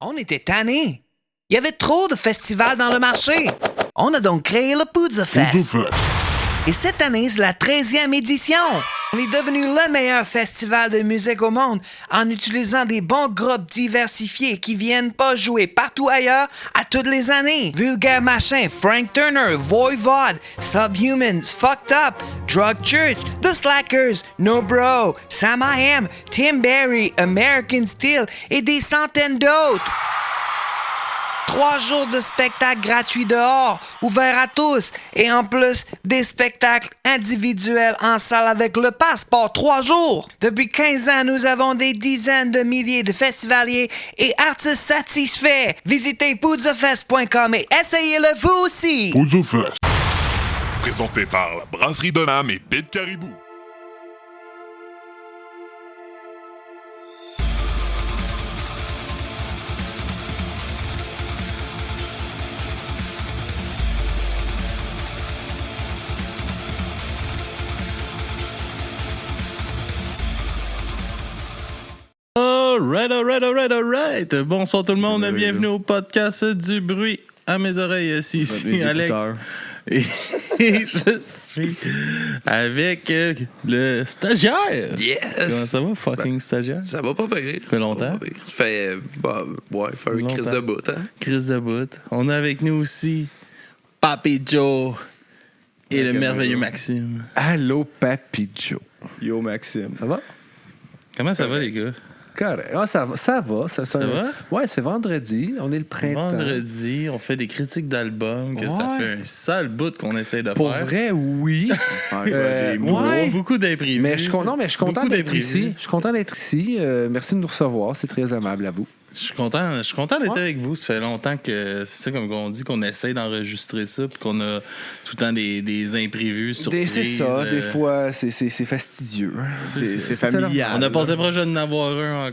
On était tannés. Il y avait trop de festivals dans le marché. On a donc créé le Poudza Fest. Et cette année, c'est la 13e édition. On est devenu le meilleur festival de musique au monde en utilisant des bons groupes diversifiés qui viennent pas jouer partout ailleurs à toutes les années. Vulgaire Machin, Frank Turner, Voivod, Subhumans, Fucked Up, Drug Church, The Slackers, No Bro, Sam I Am, Tim Berry, American Steel et des centaines d'autres. 3 jours de spectacles gratuits dehors, ouverts à tous, et en plus, des spectacles individuels en salle avec le passeport 3 jours. Depuis 15 ans, nous avons des dizaines de milliers de festivaliers et artistes satisfaits. Visitez poudzafest.com et essayez-le vous aussi. Poudza Fest. Présenté par la Brasserie de l'Âme et Pit Caribou. Alright. Bonsoir tout le monde, bienvenue au podcast du bruit à mes oreilles. Ici Alex. Et je suis avec le stagiaire. Yes! Comment ça va, fucking stagiaire? Ça va pas pire. Ça fait longtemps? Ça fait, une crise de bout, hein? Crise de bout. On a avec nous aussi Papi Joe et le merveilleux Maxime. Allô, Papi Joe. Yo, Maxime. Ça va? Comment ça va, les gars? Correct. Ah, ça va. Ça va? Ouais, c'est vendredi. On est le printemps. Vendredi, on fait des critiques d'albums, que ça fait un sale bout qu'on essaie de Pour faire. vrai, oui. Beaucoup d'imprévus. Mais je suis content Beaucoup d'être d'imprévus. ici. Je suis content d'être ici. Merci de nous recevoir. C'est très aimable à vous. Je suis content d'être avec vous. Ça fait longtemps que c'est ça, comme on dit, qu'on essaie d'enregistrer ça, puis qu'on a tout le temps des imprévus, surprises. C'est ça. Des fois, c'est fastidieux. C'est familial. On a passé proche d'en avoir un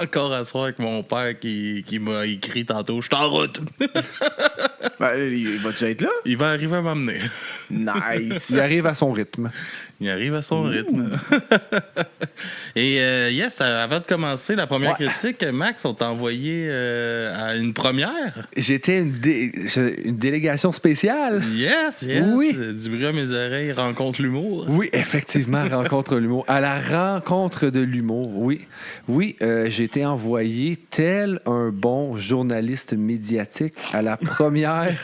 encore à soir avec mon père qui m'a écrit tantôt « Je suis en route! » Il va-tu être là? Il va arriver à m'emmener. Nice. Il arrive à son rythme. Il arrive à son rythme. Et yes, avant de commencer la première critique, Max, on t'a envoyé à une première. J'étais une délégation spéciale. Yes. Oui. Du bruit à mes oreilles, rencontre l'humour. Oui, effectivement, rencontre l'humour. À la rencontre de l'humour, oui. Oui, j'ai été envoyé tel un bon journaliste médiatique à la première.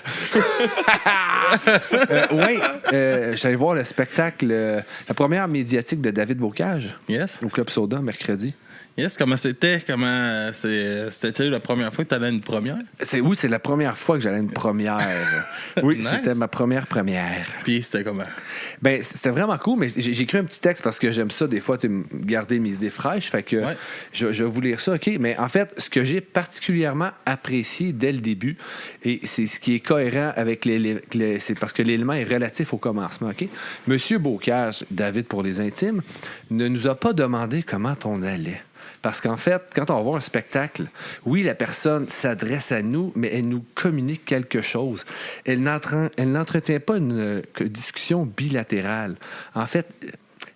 J'allais voir le spectacle, la première médiatique de David Bocage. Yes. Au Club Soda, mercredi. Yes, comment c'était? C'était la première fois que tu allais à une première? Oui, c'est la première fois que j'allais à une première. Oui, Nice. C'était ma première. Puis c'était comment? Ben, c'était vraiment cool, mais j'ai écrit un petit texte parce que j'aime ça, des fois, garder mes idées fraîches. Fait que je vais vous lire ça, OK? Mais en fait, ce que j'ai particulièrement apprécié dès le début, et c'est ce qui est cohérent avec c'est parce que l'élément est relatif au commencement, OK? Monsieur Bocage, David pour les intimes, ne nous a pas demandé comment on allait. Parce qu'en fait, quand on va voir un spectacle, oui, la personne s'adresse à nous, mais elle nous communique quelque chose. Elle n'entretient pas une discussion bilatérale. En fait,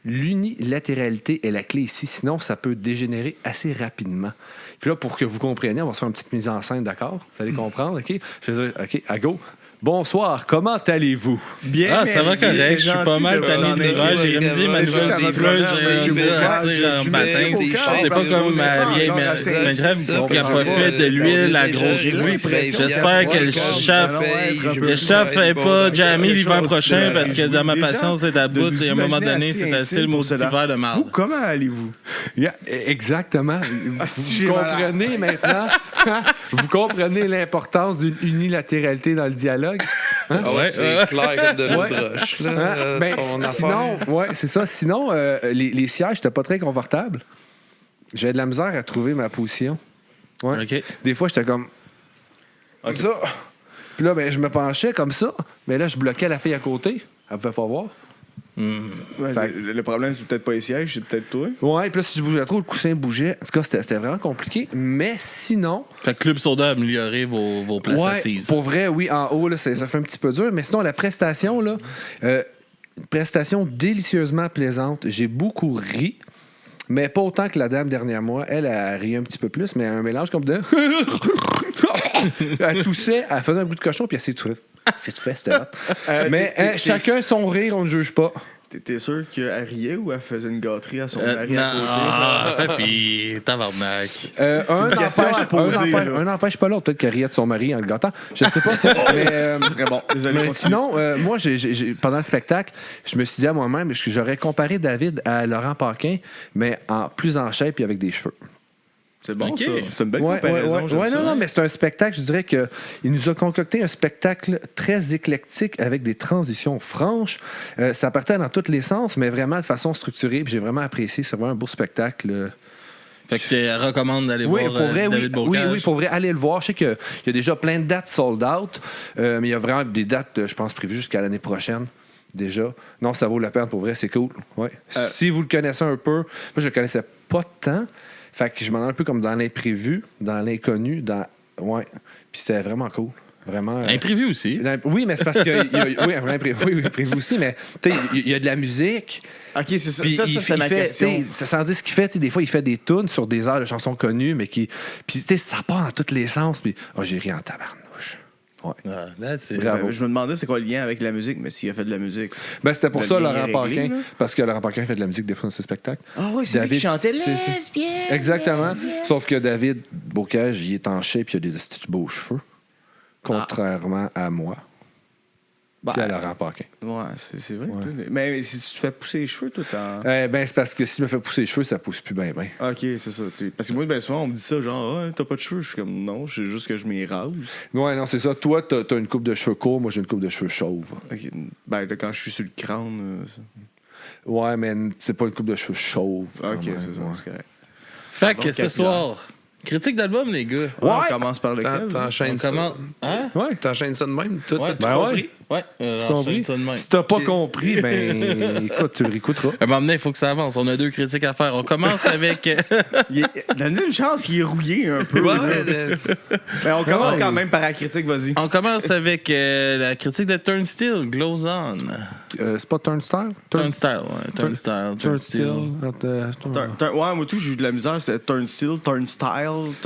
l'unilatéralité est la clé ici, sinon ça peut dégénérer assez rapidement. Puis là, pour que vous compreniez, on va se faire une petite mise en scène, d'accord? Vous allez comprendre, OK? Je vais dire, OK, à go. Bonsoir, comment allez-vous? Bien, ça va correct, je suis pas mal tanné de l'hiver. J'ai remisé ma nouvelle siffleuse en matin. C'est pas comme ma vieille maigre qui a pas fait de l'huile à grosse huile. J'espère que le chef fait pas jammer l'hiver prochain parce que dans ma patience c'est à bout et à un moment donné c'est assez le maudit hiver de marde. Comment allez-vous? Exactement. Vous comprenez maintenant? Vous comprenez l'importance d'une unilatéralité dans le dialogue? Hein? C'est clair comme de l'eau de roche. C'est ça. Sinon, les sièges n'étaient pas très confortables. J'avais de la misère à trouver ma position. Ouais. Okay. Des fois, j'étais comme ça. Puis là, je me penchais comme ça. Mais là, je bloquais la fille à côté. Elle ne pouvait pas voir. Le problème, c'est peut-être pas les sièges, c'est peut-être toi. Ouais, puis là, si tu bougeais trop, le coussin bougeait. En tout cas, c'était vraiment compliqué. Mais sinon. Fait que Club Soda a amélioré vos places assises. Pour vrai, oui, en haut, là, ça fait un petit peu dur. Mais sinon, la prestation, là, prestation délicieusement plaisante. J'ai beaucoup ri. Mais pas autant que la dame derrière moi. Elle a ri un petit peu plus, mais un mélange comme de... Elle toussait, elle faisait un bruit de cochon, puis elle s'est tout fait, c'était hot. Mais chacun son rire, on ne juge pas. T'es sûr qu'elle riait ou elle faisait une gâterie à son mari à côté? Ah, puis tabarnak. Un n'empêche pas l'autre. Peut-être qu'elle riait de son mari en le gâtant. Je ne sais pas. Mais, ça serait bon. Désolé, mais sinon, moi, pendant le spectacle, je me suis dit à moi-même que j'aurais comparé David à Laurent Paquin, mais plus en shape et avec des cheveux. C'est bon, OK. ça. C'est une belle comparaison. Non, mais c'est un spectacle. Je dirais qu'il nous a concocté un spectacle très éclectique avec des transitions franches. Ça partait dans tous les sens, mais vraiment de façon structurée. Puis j'ai vraiment apprécié. C'est vraiment un beau spectacle. Fait que tu recommandes d'aller voir David Bocage. Oui, pour vrai, allez le voir. Je sais qu'il y a déjà plein de dates sold out, mais il y a vraiment des dates, je pense, prévues jusqu'à l'année prochaine. Déjà. Non, ça vaut la peine, pour vrai, c'est cool. Ouais. Si vous le connaissez un peu, moi, je le connaissais pas tant. Fait que je m'en ai un peu comme dans l'imprévu, dans l'inconnu, ouais. Puis c'était vraiment cool. Vraiment. Imprévu aussi. Oui, mais c'est parce que. Oui, imprévu aussi, mais tu sais, il y a de la musique. OK, c'est ça. Puis Ça, c'est ma question. Ça s'en dit ce qu'il fait. Des fois, il fait des tunes sur des airs de chansons connues, mais qui. Puis, tu sais, ça part dans tous les sens. Puis, j'ai ri en tabarnouche. Ouais. Bravo. Je me demandais c'est quoi le lien avec la musique, mais s'il a fait de la musique. Ben, c'était pour Le ça, lien Laurent est Paquin. réglé, là. Parce que Laurent Paquin fait de la musique des fois dans ses spectacles. Ah oui, c'est lui qui chantait c'est- lesbienne. Exactement. Sauf que David Bocage, il est en shape et il a des petits beaux cheveux. Contrairement à moi. Puis à Laurent Paquin. Ouais, c'est vrai. Ouais. Toi, mais si tu te fais pousser les cheveux, toi, Ben, c'est parce que s'il me fait pousser les cheveux, ça pousse plus bien. OK, c'est ça. Parce que moi, ben souvent, on me dit ça, genre, t'as pas de cheveux. Je suis comme, non, c'est juste que je m'y rase. Ouais, non, c'est ça. Toi, t'as une coupe de cheveux courts, moi, j'ai une coupe de cheveux chauve. OK. Ben, quand je suis sur le crâne. Ouais, mais c'est pas une coupe de cheveux chauve. OK, Ouais, c'est ça, ouais. c'est correct. Fait Bon, que ce capillaire. soir, critique d'album, les gars. On commence par lequel? T'enchaînes On ça. commence. Hein? Ouais. T'enchaînes ça de même? Tout Ouais. t'as compris? Ouais, Compris? ça de même. Si t'as pas compris, ben, écoute, tu le réécouteras. À un moment donné, il faut que ça avance. On a 2 critiques à faire. On commence avec. Donne-lui une chance, il est rouillé un peu. Mais on commence quand même par la critique, vas-y. On commence avec la critique de Turnstile, Glows On. C'est pas Turnstile? Turnstile, ouais. Turnstile. Ouais, moi tout, j'ai eu de la misère, c'est Turnstile.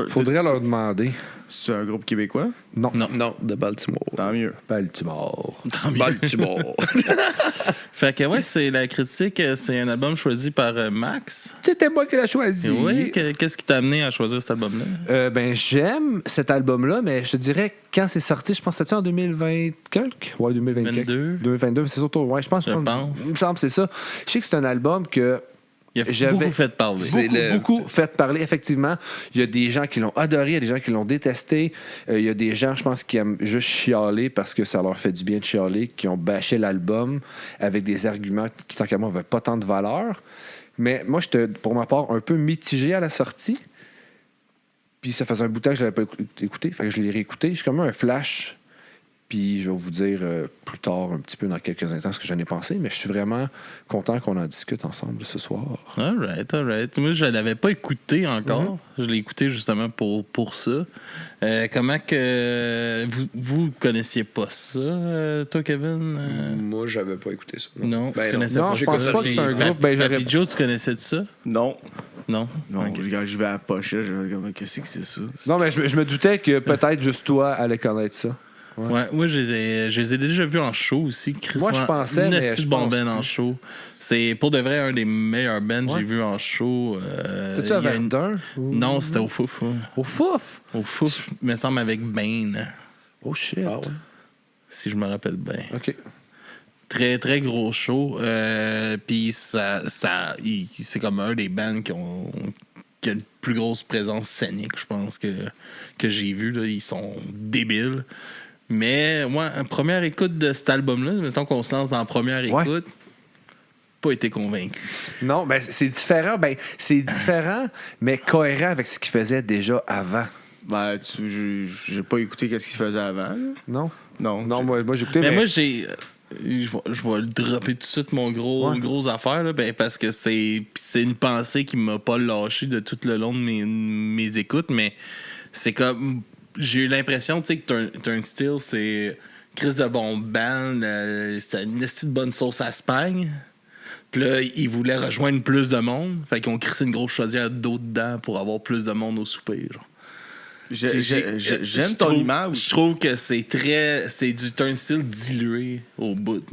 Faudrait leur demander. C'est un groupe québécois? Non. Non, de Baltimore. Tant mieux. Baltimore. Baltimore. Fait que ouais, c'est la critique, c'est un album choisi par Max. C'était moi qui l'ai choisi. Oui, qu'est-ce qui t'a amené à choisir cet album-là? Ben, j'aime cet album-là, mais je te dirais, quand c'est sorti, je pense que c'était en 2020 quelque? Ouais, 2020 2022, c'est surtout. Ouais, je pense. Je pense. Il me semble que c'est ça. Je sais que c'est un album que. Il a beaucoup fait parler. Beaucoup fait parler, effectivement. Il y a des gens qui l'ont adoré, il y a des gens qui l'ont détesté. Il y a des gens, je pense, qui aiment juste chialer parce que ça leur fait du bien de chialer, qui ont bâché l'album avec des arguments qui, tant qu'à moi, n'avaient pas tant de valeur. Mais moi, j'étais, pour ma part, un peu mitigé à la sortie. Puis ça faisait un bout de temps que je ne l'avais pas écouté. Fait que je l'ai réécouté. J'ai comme un flash. Puis je vais vous dire plus tard, un petit peu dans quelques instants, ce que j'en ai pensé. Mais je suis vraiment content qu'on en discute ensemble ce soir. All right. Moi, je ne l'avais pas écouté encore. Je l'ai écouté justement pour ça. Comment que... Vous connaissiez pas ça, toi, Kevin? Moi, j'avais pas écouté ça. Non, Ben tu connaissais non, pas je ça. pense pas que c'est un groupe. Ben, Puis Joe, tu connaissais de ça? Non. Non? Non, Ok. quand je vais à la pochette, je vais comme, qu'est-ce que c'est ça? Non, mais je me doutais que peut-être juste toi allais connaître ça. Ouais, moi, je les ai déjà vus en show aussi. Moi, je pensais, mais Nasty je bon pense band en show. C'est pour de vrai un des meilleurs bands que Ouais. j'ai vus en show. C'est-tu à il y a une- Verdun? Non, c'était au Fouf. Ouais. Au Fouf? Au Fouf, il me semble avec Bane, Oh shit. Ah ouais. si je me rappelle bien. OK. Très, très gros show. Puis c'est comme un des bands qui a une plus grosse présence scénique, je pense, que j'ai vu. Là. Ils sont débiles. Mais moi, première écoute de cet album-là, mettons qu'on se lance dans la première écoute, pas été convaincu. Non, ben c'est différent. Ben, c'est différent, mais cohérent avec ce qu'il faisait déjà avant. Ben, j'ai pas écouté qu'est-ce qu'il faisait avant. Là. Non? Non. Non, moi j'ai écouté. Mais moi, j'ai. Je vais le dropper tout de suite, mon gros affaire, là, ben, parce que c'est une pensée qui m'a pas lâché de tout le long de mes écoutes, mais c'est comme. J'ai eu l'impression, tu sais, que Turnstile, c'est Chris de bon band, c'est une petite bonne sauce à Spagne. Puis là, ils voulaient rejoindre plus de monde. Fait qu'ils ont crissé une grosse chaudière d'eau dedans pour avoir plus de monde au souper. Genre. J'aime ton image. Je trouve que c'est du turnstile dilué au bout.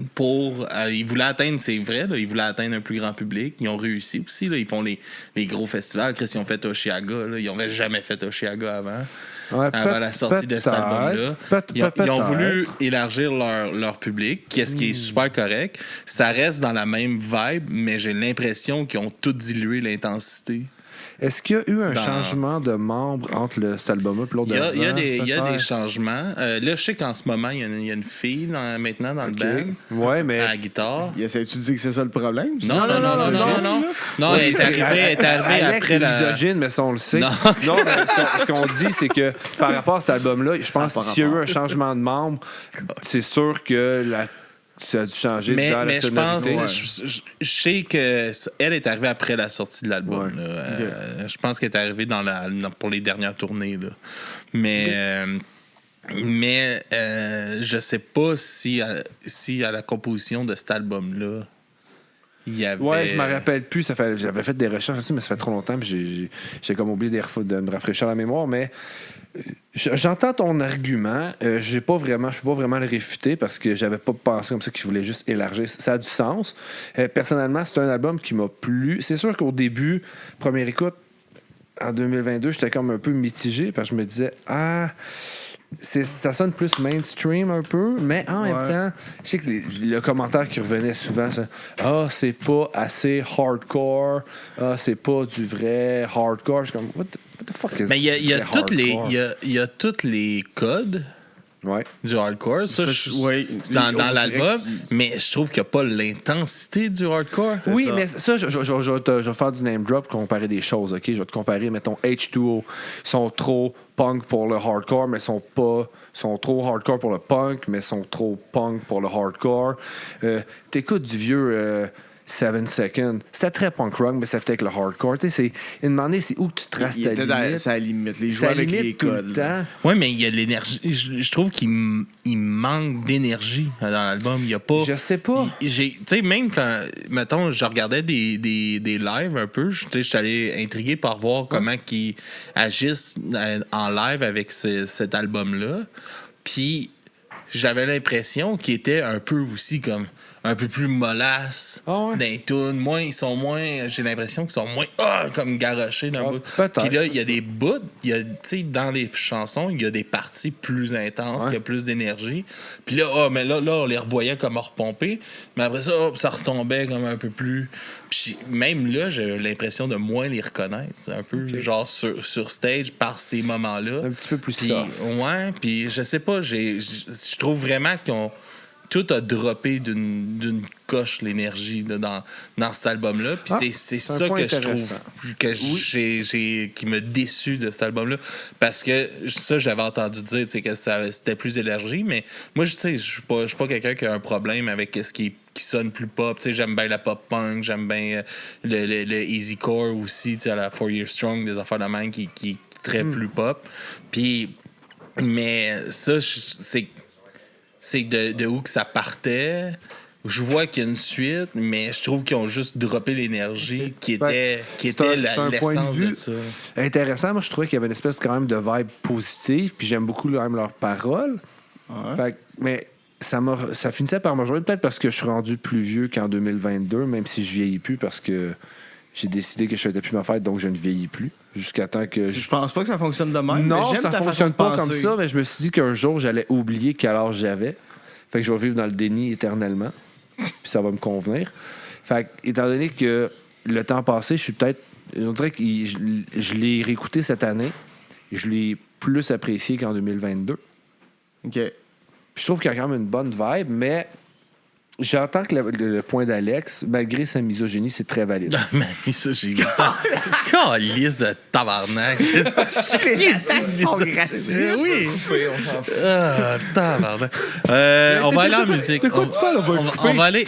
Ils voulaient atteindre, c'est vrai, là, ils voulaient atteindre un plus grand public. Ils ont réussi aussi. Là, ils font les gros festivals. Chris, ils ont fait Oshiaga. Là, ils n'avaient jamais fait Oshiaga avant. Ouais, avant la sortie de cet album-là. Ils ont voulu élargir leur public, ce qui est super correct. Ça reste dans la même vibe, mais j'ai l'impression qu'ils ont tout dilué l'intensité. Est-ce qu'il y a eu un changement de membres entre cet album-là et l'autre d'avant? Il y a des changements. Là, je sais qu'en ce moment, il y a une fille maintenant dans le band. Ouais, mais... À la guitare. Essayes-tu de dire que c'est ça le problème? Non, elle est arrivée après la... misogyne, mais ça, on le sait. Non, mais ce qu'on dit, c'est que par rapport à cet album-là, je pense que s'il y a eu un changement de membres, c'est sûr que ça a dû changer dans la sonorité. Mais je sais qu'elle est arrivée après la sortie de l'album. Ouais. Je pense qu'elle est arrivée pour les dernières tournées. Là. Mais je sais pas si à la composition de cet album-là, il y avait... Ouais, je me rappelle plus. J'avais fait des recherches aussi, mais ça fait trop longtemps. Puis j'ai comme oublié de me rafraîchir la mémoire. Mais j'entends ton argument. Je peux pas vraiment le réfuter parce que j'avais pas pensé comme ça qu'il voulait juste élargir. Ça a du sens. Personnellement, c'est un album qui m'a plu. C'est sûr qu'au début, première écoute, en 2022, j'étais comme un peu mitigé parce que je me disais ça sonne plus mainstream un peu, mais en même temps, je sais que le commentaire qui revenait souvent, c'est c'est pas assez hardcore, c'est pas du vrai hardcore. Je suis comme, what the fuck is mais il y a tous les codes du hardcore, dans l'album, mais je trouve qu'il n'y a pas l'intensité du hardcore. Oui, mais ça, je vais faire du name drop, comparer des choses, OK? Je vais te comparer, mettons, H2O. Ils sont trop punk pour le hardcore, mais sont trop hardcore pour le punk, mais sont trop punk pour le hardcore. T'écoutes du vieux 7 Seconds. C'était très punk rock, mais ça fait avec le hardcore. Tu sais, une demandée, c'est où tu traces ta limite. C'est à la limite. Les joueurs avec les codes. Oui, mais il y a de l'énergie. Je trouve qu'il manque d'énergie dans l'album. Il y a pas... Je sais pas. Tu sais, même quand, mettons, je regardais des lives un peu, je suis allé intrigué par voir comment ils agissent en live avec cet album-là. Puis j'avais l'impression qu'il était un peu aussi comme... un peu plus mollasse dans les tunes. J'ai l'impression qu'ils sont moins comme garochés d'un bout. Puis là, il y a des bouts, dans les chansons, il y a des parties plus intenses, qui ont plus d'énergie. Puis là, mais là, on les revoyait comme repompés. Mais après ça, ça retombait comme un peu plus... Puis même là, j'ai l'impression de moins les reconnaître. Un peu genre sur stage par ces moments-là. Un petit peu plus soft. Ouais, puis je sais pas, je trouve vraiment qu'ils ont... Tout a droppé d'une coche l'énergie là, dans cet album-là. Puis c'est ça que je trouve qui m'a déçu de cet album-là. Parce que ça, j'avais entendu dire que c'était plus élargi. Mais moi, je suis pas quelqu'un qui a un problème avec ce qui sonne plus pop. J'aime bien la pop-punk, j'aime bien le easycore aussi, à la 4 Years Strong, des affaires de même qui est très plus pop. Puis, mais ça, c'est de où que ça partait. Je vois qu'il y a une suite, mais je trouve qu'ils ont juste droppé l'énergie qui était l'essence de ça. Intéressant. Moi, je trouvais qu'il y avait une espèce quand même de vibe positive, puis j'aime beaucoup quand même leurs paroles. Mais ça finissait par me rejoindre, peut-être parce que je suis rendu plus vieux qu'en 2022, même si je vieillis plus, parce que j'ai décidé que je faisais plus ma fête, donc je ne vieillis plus. Jusqu'à temps que... Je pense pas que ça fonctionne de même. Non, mais ça fonctionne pas comme ça, mais je me suis dit qu'un jour, j'allais oublier quel âge j'avais. Fait que je vais vivre dans le déni éternellement. Puis ça va me convenir. Fait que, étant donné que le temps passé, je suis peut-être... On dirait que je l'ai réécouté cette année. Je l'ai plus apprécié qu'en 2022. OK. Puis je trouve qu'il y a quand même une bonne vibe, mais... J'entends que le point d'Alex, malgré sa misogynie, c'est très valide. Ma misogynie, ça. Calisse de tabarnak. Les sont gratuits. Oui. On s'en fout. Tabarnak. On va aller en musique. De quoi tu parles? On va aller.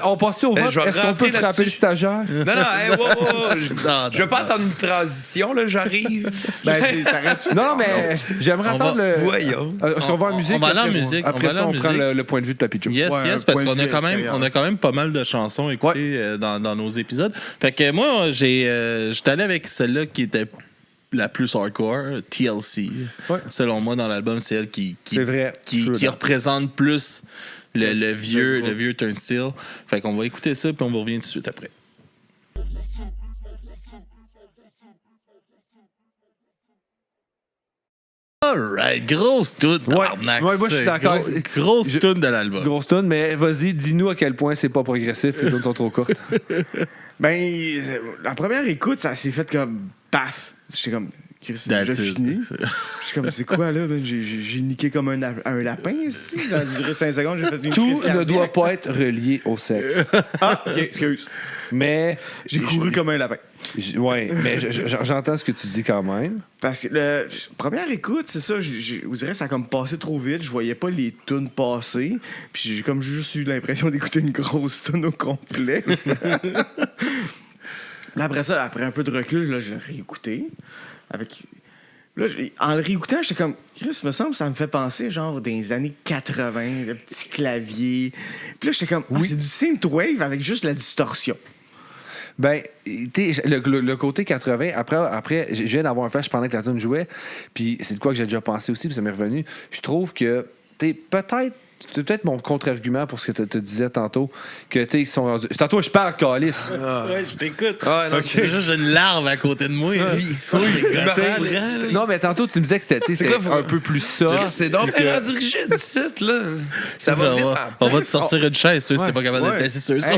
On passe au vote? Est-ce qu'on peut frapper le stagiaire? Non, je veux pas attendre une transition, là, j'arrive. Non, mais j'aimerais entendre le... Voyons. Est-ce qu'on va en musique? On va aller en musique. Après ça, on prend le point de vue de Papy Joe. Yes, Ouais, yes, un parce point qu'on de a vue on a quand même pas mal de chansons écoutées dans nos épisodes. Fait que moi, j'étais allé avec celle-là qui était la plus hardcore, TLC. Ouais. Selon moi, dans l'album, c'est elle qui vrai. représente plus le vieux Turnstile. Fait qu'on va écouter ça, puis on va revenir tout de suite après. Alright, grosse toune, tabarnak. Ouais, moi je suis d'accord. Grosse toune de l'album. Grosse toune, mais vas-y, dis-nous à quel point c'est pas progressif, les tunes sont trop courtes. Ben, la première écoute, ça s'est fait comme paf. J'étais comme, Chris, c'est déjà fini. J'étais comme, c'est quoi là? Ben, j'ai niqué comme un lapin ici. Ça a duré 5 secondes, j'ai fait une Tout crise ne doit cardiaque. pas être relié au sexe. Ah, ok, excuse. Mais. J'ai couru comme un lapin. Ouais, mais j'entends ce que tu dis quand même. Parce que la première écoute, c'est ça, vous dirais ça a comme passé trop vite, je voyais pas les tunes passer, puis j'ai comme juste eu l'impression d'écouter une grosse tune au complet. Là, après ça, après un peu de recul, là, je l'ai réécouté. Là, en le réécoutant, j'étais comme, Chris, me semble, ça me fait penser, genre, des années 80, le petit clavier. Puis là, j'étais comme, c'est du synthwave avec juste la distorsion. Ben, le côté 80, après je viens d'avoir un flash pendant que la tune jouait, puis c'est de quoi que j'ai déjà pensé aussi, puis ça m'est revenu. Je trouve que, c'est peut-être mon contre-argument pour ce que tu disais tantôt, que ils sont rendus. C'est à toi je parle, Calice. Ouais, je t'écoute. Ah, non, J'ai juste une larve à côté de moi. Non, mais tantôt tu me disais que c'était un peu plus ça. C'est donc rendu rigide ici, là. Ça va vite. On va te sortir une chaise, tu sais, si t'es pas capable d'être assis sur ça.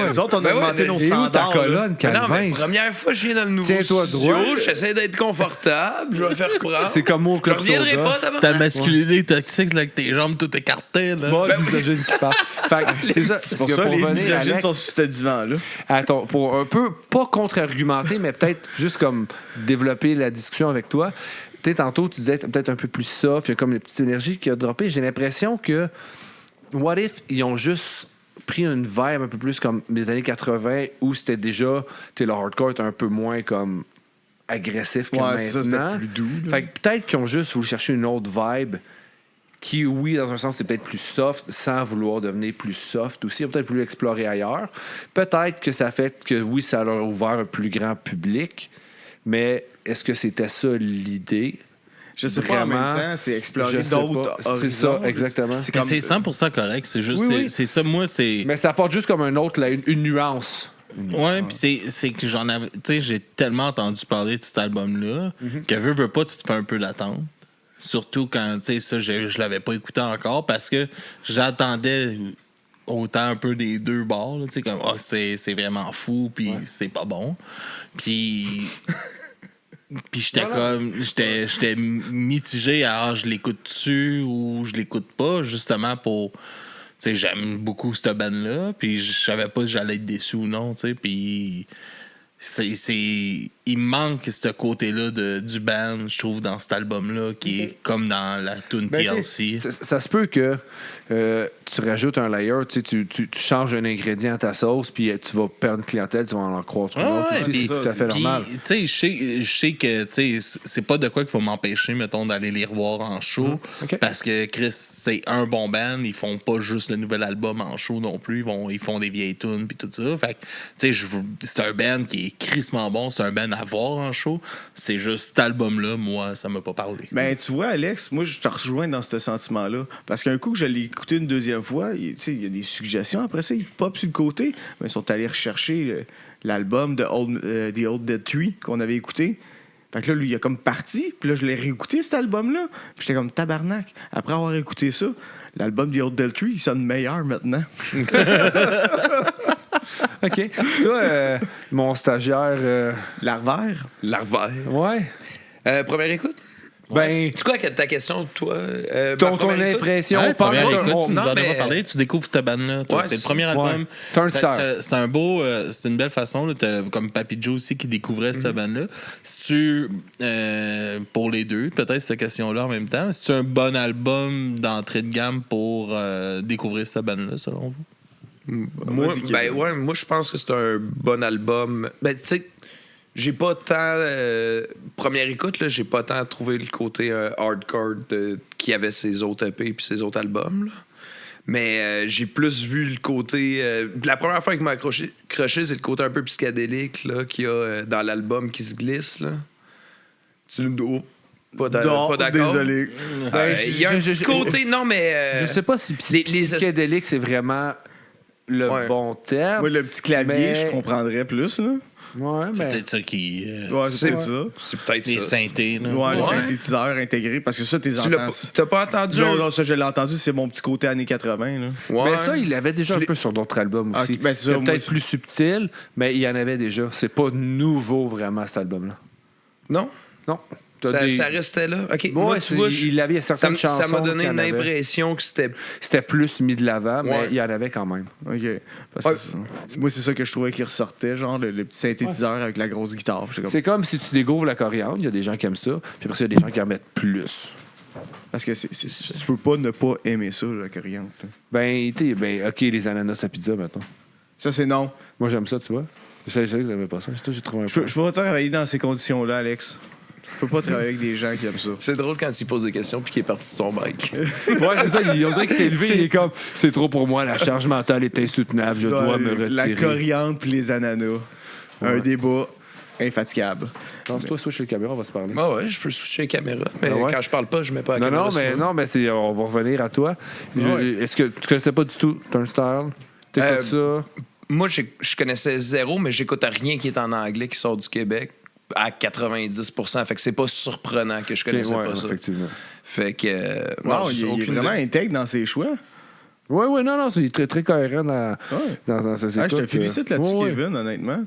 Nous autres, on a augmenté nos C'est où ta standards. colonne, Non, Calvin? mais première fois que je viens dans le nouveau Tiens-toi studio, droit. j'essaie d'être confortable, je vais me faire croire. C'est comme au Je club reviendrai soda. pas, Ta tabarnak. masculinité toxique, là, avec tes jambes toutes écartées, là. Bon, misogyne qui parle. Fait que c'est ça. C'est pour ça que les misogynes sont sur ce divan-là. Attends, pour un peu, pas contre-argumenter, mais peut-être juste comme développer la discussion avec toi. Tu sais, tantôt, tu disais que c'est peut-être un peu plus soft, il y a comme les petites énergies qui a droppé. J'ai l'impression que What If, ils ont juste pris une vibe un peu plus comme les années 80 où c'était déjà, tu sais, le hardcore était un peu moins comme agressif que maintenant. Ça, c'était plus doux. Là. Fait que peut-être qu'ils ont juste voulu chercher une autre vibe qui, oui, dans un sens, c'est peut-être plus soft, sans vouloir devenir plus soft aussi. Ils ont peut-être voulu explorer ailleurs. Peut-être que ça fait que, oui, ça leur a ouvert un plus grand public, mais est-ce que c'était ça l'idée? Je sais pas, en même temps, c'est explorer d'autres horizons. C'est ça, exactement. C'est 100% correct. C'est juste, Oui. c'est ça, moi, c'est. Mais ça apporte juste comme un autre, une nuance. Ouais, puis c'est que j'en avais. Tu sais, j'ai tellement entendu parler de cet album-là que veux pas, tu te fais un peu l'attendre. Surtout quand, tu sais, ça, je l'avais pas écouté encore parce que j'attendais autant un peu des deux bords, tu sais, comme, c'est vraiment fou, puis c'est pas bon. Puis j'étais j'étais mitigé à je l'écoute-tu ou je l'écoute pas, justement pour. Tu sais, j'aime beaucoup cette band-là, puis je savais pas si j'allais être déçu ou non, tu sais, puis. Il manque ce côté-là du band, je trouve, dans cet album-là, qui est comme dans la tune TLC. Ça se peut que tu rajoutes un layer, tu changes un ingrédient à ta sauce, puis tu vas perdre une clientèle, tu vas en croître une autre. C'est tout à fait normal. Tu sais, je sais que c'est pas de quoi qu'il faut m'empêcher, mettons, d'aller les revoir en show, parce que Chris, c'est un bon band, ils font pas juste le nouvel album en show non plus, ils font des vieilles tunes puis tout ça. Fait que, tu sais, c'est un band qui est crissement bon, c'est un band à voir en show. C'est juste cet album-là, moi, ça m'a pas parlé. Ben, tu vois, Alex, moi, je te rejoins dans ce sentiment-là. Parce qu'un coup que je l'ai écouté une deuxième fois, il y a des suggestions. Après ça, il pop sur le côté. Ben, ils sont allés rechercher l'album de The Old Dead Tree qu'on avait écouté. Fait que là, lui, il a comme parti. Puis là, je l'ai réécouté, cet album-là. Puis j'étais comme tabarnak. Après avoir écouté ça, l'album The Old Dead Tree, il sonne meilleur maintenant. OK. Toi, mon stagiaire... Larvaire. Ouais. Première écoute? Ben... C'est quoi ta question, toi? Ton impression... Première écoute, tu nous non, en as mais- pas parlé, tu découvres cette bande-là. Ouais, c'est le premier album. C'est un beau... c'est une belle façon. Là, t'as comme Papy Joe aussi qui découvrait cette bande-là. Si tu... pour les deux, peut-être cette question-là en même temps, c'est-tu un bon album d'entrée de gamme pour découvrir cette bande-là, selon vous? Moi, je pense que c'est un bon album. Ben, tu sais, j'ai pas tant. Première écoute, là, j'ai pas tant trouvé le côté hardcore qui avait ses autres EP puis ses autres albums. Là. Mais j'ai plus vu le côté... la première fois qu'il m'a accroché, c'est le côté un peu psychédélique là, qu'il y a dans l'album qui se glisse. Là. Tu le dois. Pas d'accord. Désolé. Il y a un petit côté... Non, mais... je sais pas si psychédélique, c'est vraiment le bon terme. Moi, le petit clavier, mais... je comprendrais plus. Là. Ouais, C'est mais... peut-être ça qui. C'est peut-être ça. C'est peut-être Les ça. synthés. Là. Ouais, les synthétiseurs intégrés, parce que ça, t'es entends. T'as pas entendu? Non, ça, je l'ai entendu, c'est mon petit côté années 80. Là. Ouais. Mais ça, il l'avait déjà un peu sur d'autres albums aussi. Ben, c'est peut-être plus subtil, mais il y en avait déjà. C'est pas nouveau, vraiment, cet album-là. Non? Non. Ça restait là? OK. Ouais, Moi, tu vois, il avait certaines chansons. Ça m'a donné l'impression que c'était... C'était plus mis de l'avant, mais il y en avait quand même. OK. Moi, c'est ça que je trouvais qui ressortait, genre le petit synthétiseur avec la grosse guitare. C'est comme si tu découvres la coriandre, il y a des gens qui aiment ça, puis après ça, il y a des gens qui en mettent plus. Parce que tu peux pas ne pas aimer ça, la coriandre. Ben, OK, les ananas à pizza, maintenant. Ça, c'est non. Moi, j'aime ça, tu vois. Je sais que j'aimais pas ça. J'ai trouvé un peu. Je peux pas travailler dans ces conditions-là, Alex. Je peux pas travailler avec des gens qui aiment ça. C'est drôle quand il pose des questions puis qu'il est parti de son bike. Ouais, c'est ça. On dirait qu'il s'est levé. Il est comme, c'est trop pour moi. La charge mentale est insoutenable. Je dois me retirer. La coriandre puis les ananas. Ouais. Un débat infatigable. Lance-toi, switch les caméras, on va se parler. Ah ouais, je peux switcher les caméras. Mais quand je parle pas, je mets pas la caméra. Non, mais on va revenir à toi. Est-ce que tu connaissais pas du tout Turnstile? T'écoutes ça? Moi, je connaissais zéro, mais j'écoute rien qui est en anglais qui sort du Québec. À 90%. Fait que c'est pas surprenant que je connaissais pas ça. Effectivement. Fait que... il est vraiment intègre dans ses choix. Oui, non, c'est très, très cohérent dans ses écoutes. Je te félicite là-dessus, Kevin, honnêtement.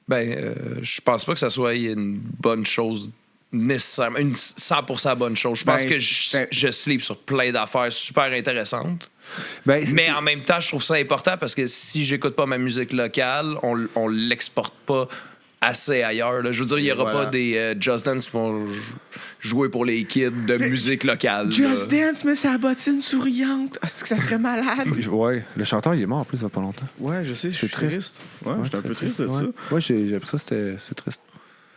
Ben, je pense pas que ça soit une bonne chose nécessairement, une 100% bonne chose. Je pense que je sleep sur plein d'affaires super intéressantes. Mais en même temps, je trouve ça important parce que si j'écoute pas ma musique locale, on l'exporte pas assez ailleurs. Là. Je veux dire, il n'y aura pas des Just Dance qui vont jouer pour les kids de musique locale. Just Dance, mais c'est la bottine souriante. Est-ce que ça serait malade? Ouais, le chanteur, il est mort en plus, il n'y a pas longtemps. Ouais, je sais, je suis triste. Ouais, je suis un peu triste de ça. Ouais, j'ai appris ça, c'est triste.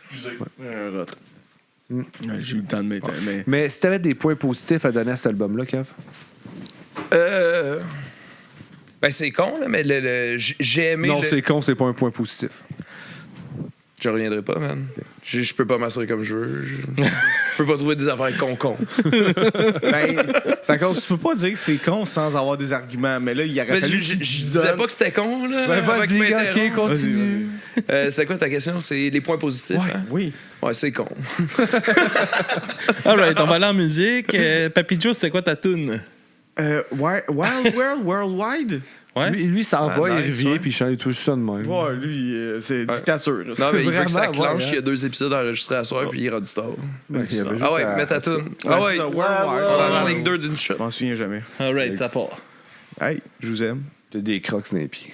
Excusez. J'ai eu le temps de mettre. Mais si tu avais des points positifs à donner à cet album-là, Kev? Ben, c'est con, là, mais j'ai aimé. Non, c'est con, c'est pas un point positif. Je reviendrai pas, man. Je peux pas m'assurer comme je veux. Je peux pas trouver des affaires con. Ben, ça cause, tu peux pas dire que c'est con sans avoir des arguments. Mais là, il aurait fallu. Je disais pas que c'était con, là. Ben, vas-y, OK, continue. C'est quoi ta question? C'est les points positifs? Ouais, hein? Oui. Ouais, c'est con. Alright, on va aller en musique. Papy Joe, c'était quoi ta toune? Wild World Worldwide? Ouais. Lui, ça va, il revient, puis il chante tout ça de même. Ouais, lui, c'est dictature. Non, mais il veut que ça Vraiment, clenche qu'il y a 2 épisodes enregistrés à soir, puis il est rendu tard. Ah ouais, mets ta toune. Ah ouais, on a la ligne 2 d'une shot. Je m'en souviens jamais. Alright, ça part. Hey, je vous aime. T'as des crocs dans les pieds.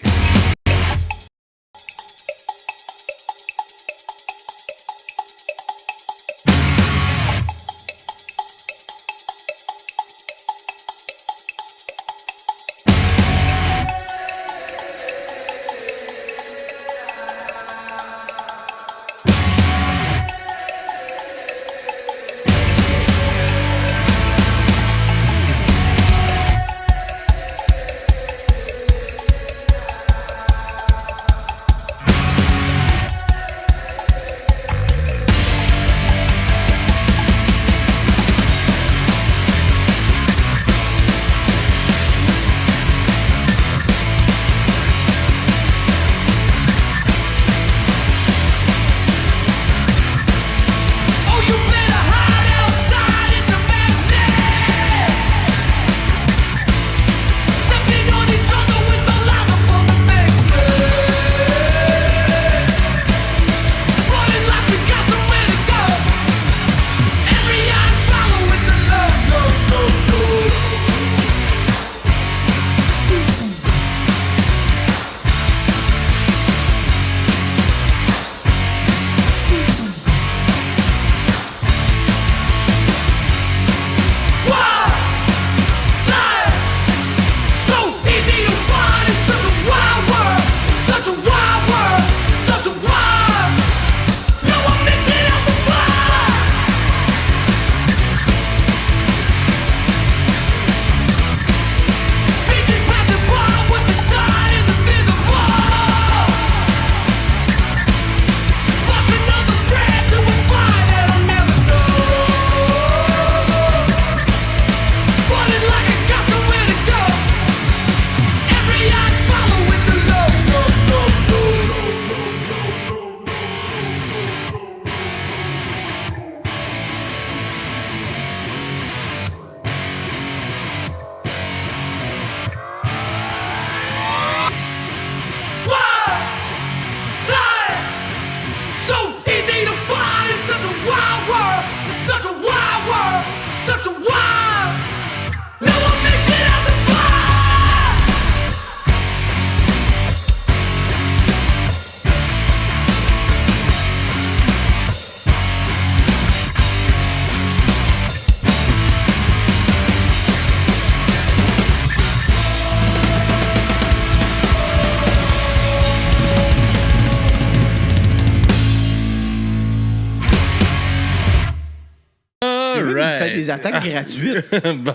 All right. Il fait des attaques gratuites. Bon.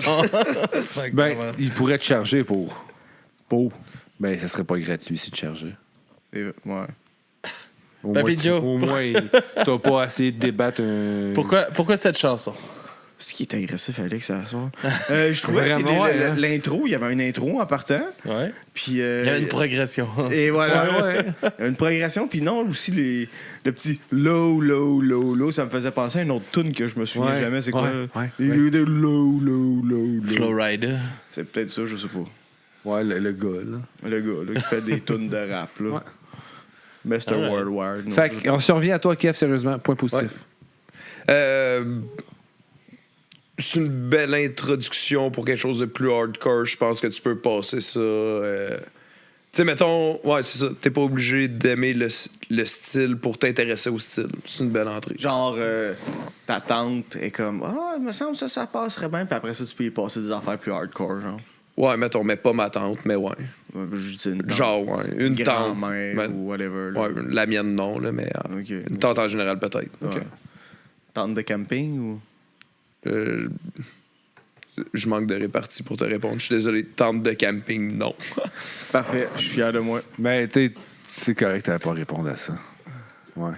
Il pourrait te charger pour. Ben, ça serait pas gratuit si tu chargeais. Ouais. Papy Joe. Au moins, t'as pas essayé de débattre un. Pourquoi cette chanson? Ce qui est agressif, Alex, à soir. Je trouvais que l'intro, il y avait une intro en partant. Ouais. Puis, il y avait une progression. Et voilà. Ouais. Il y avait une progression. Puis non, aussi, le petit low, ça me faisait penser à une autre tune que je me souviens jamais. C'est quoi? Low. Flowrider. C'est peut-être ça, je sais pas. Ouais, le gars, là. Le gars, là, qui fait des tunes de rap, là. Ouais. Mr. Worldwide. Fait qu'on se revient à toi, Kev, sérieusement. Point positif. C'est une belle introduction pour quelque chose de plus hardcore. Je pense que tu peux passer ça. Tu sais, mettons, c'est ça. T'es pas obligé d'aimer le style pour t'intéresser au style. C'est une belle entrée. Genre, ta tante est comme, il me semble que ça passerait bien. Puis après ça, tu peux y passer des affaires plus hardcore, genre. Ouais, mettons, mais pas ma tante, mais ouais. Je dis une tante. Genre, une tante. Grand-mère ou whatever. Là. Ouais, la mienne, non, là, mais une tante en général, peut-être. Okay. Tante de camping ou. Je manque de répartie pour te répondre. Je suis désolé. Tente de camping, non. Parfait. Je suis fier de moi. Mais tu sais, c'est correct, t'avais pas à répondre à ça. Ouais.